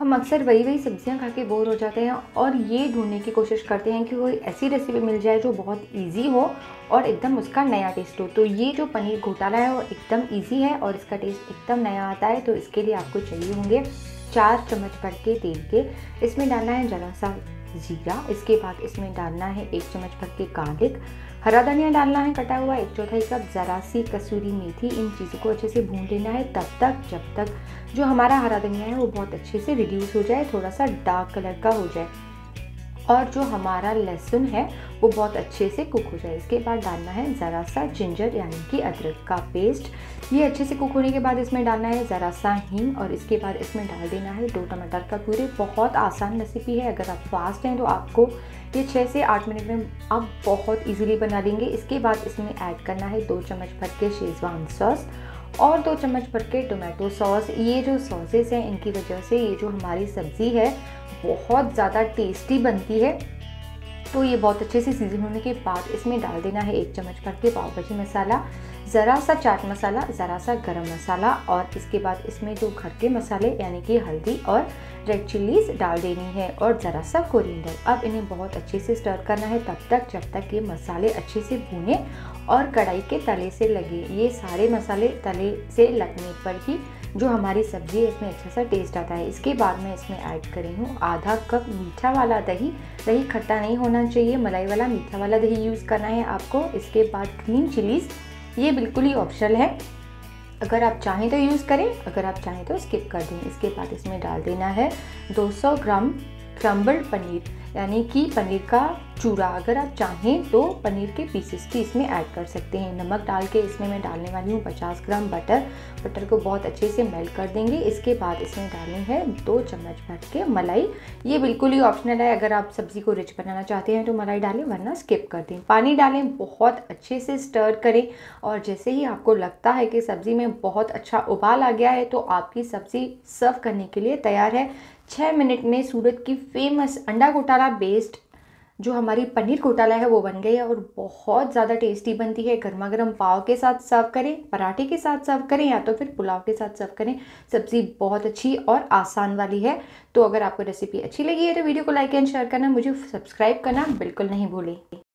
हम अक्सर वही वही सब्जियां खा के बोर हो जाते हैं और ये ढूंढने की कोशिश करते हैं कि कोई ऐसी रेसिपी मिल जाए जो बहुत इजी हो और एकदम उसका नया टेस्ट हो। तो ये जो पनीर घोटाला है वो एकदम इजी है और इसका टेस्ट एकदम नया आता है। तो इसके लिए आपको चाहिए होंगे 4 चम्मच भर के तेल के। इसमें डालना है ज़रा सा जीरा, इसके बाद इसमें डालना है 1 चम्मच भर के गार्लिक, हरा धनिया डालना है कटा हुआ 1/4 कप, ज़रा सी कसूरी मेथी। इन चीज़ों को अच्छे से भून लेना है तब तक जब तक जो हमारा हरा धनिया है वो बहुत अच्छे से रिड्यूस हो जाए, थोड़ा सा डार्क कलर का हो जाए और जो हमारा लहसुन है वो बहुत अच्छे से कुक हो जाए। इसके बाद डालना है ज़रा सा जिंजर यानी कि अदरक का पेस्ट। ये अच्छे से कुक होने के बाद इसमें डालना है ज़रा सा हींग और इसके बाद इसमें डाल देना है 2 टमाटर का प्यूरे। बहुत आसान रेसिपी है, अगर आप फास्ट हैं तो आपको ये 6 से 8 मिनट में आप बहुत इजीली बना लेंगे। इसके बाद इसमें ऐड करना है 2 चम्मच भर के शेजवान सॉस और 2 चम्मच भर के टोमेटो सॉस। ये जो सॉसेस हैं इनकी वजह से ये जो हमारी सब्ज़ी है बहुत ज़्यादा टेस्टी बनती है। तो ये बहुत अच्छे से सीजन होने के बाद इसमें डाल देना है 1 चम्मच भर के पाव भाजी मसाला, ज़रा सा चाट मसाला, ज़रा सा गरम मसाला और इसके बाद इसमें जो घर के मसाले यानी कि हल्दी और रेड चिल्लीज डाल देनी है और ज़रा सा कोरिएंडर। अब इन्हें बहुत अच्छे से स्टर करना है तब तक जब तक ये मसाले अच्छे से भुने और कढ़ाई के तले से लगे। ये सारे मसाले तले से लगने पर ही जो हमारी सब्ज़ी है इसमें अच्छा सा टेस्ट आता है। इसके बाद मैं इसमें ऐड करी हूँ आधा कप मीठा वाला दही। दही खट्टा नहीं होना चाहिए, मलाई वाला मीठा वाला दही यूज़ करना है आपको। इसके बाद ग्रीन चिलीज़, ये बिल्कुल ही ऑप्शनल है, अगर आप चाहें तो यूज़ करें, अगर आप चाहें तो स्किप कर दें। इसके बाद इसमें डाल देना है 200 ग्राम क्रम्बल्ड पनीर यानी कि पनीर का चूरा। अगर आप चाहें तो पनीर के पीसेस भी इसमें ऐड कर सकते हैं। नमक डाल के इसमें मैं डालने वाली हूँ 50 ग्राम बटर। बटर को बहुत अच्छे से मेल्ट कर देंगे। इसके बाद इसमें डालनी है 2 चम्मच भर के मलाई। ये बिल्कुल ही ऑप्शनल है, अगर आप सब्ज़ी को रिच बनाना चाहते हैं तो मलाई डालें वरना स्किप कर दें। पानी डालें, बहुत अच्छे से स्टर करें और जैसे ही आपको लगता है कि सब्ज़ी में बहुत अच्छा उबाल आ गया है तो आपकी सब्ज़ी सर्व करने के लिए तैयार है। 6 मिनट में सूरत की फेमस अंडा घोटाला बेस्ड जो हमारी पनीर घोटाला है वो बन गई है और बहुत ज़्यादा टेस्टी बनती है। गर्मा गर्म पाव के साथ सर्व करें, पराठे के साथ सर्व करें या तो फिर पुलाव के साथ सर्व करें। सब्ज़ी बहुत अच्छी और आसान वाली है। तो अगर आपको रेसिपी अच्छी लगी है तो वीडियो को लाइक एंड शेयर करना, मुझे सब्सक्राइब करना बिल्कुल नहीं भूलें।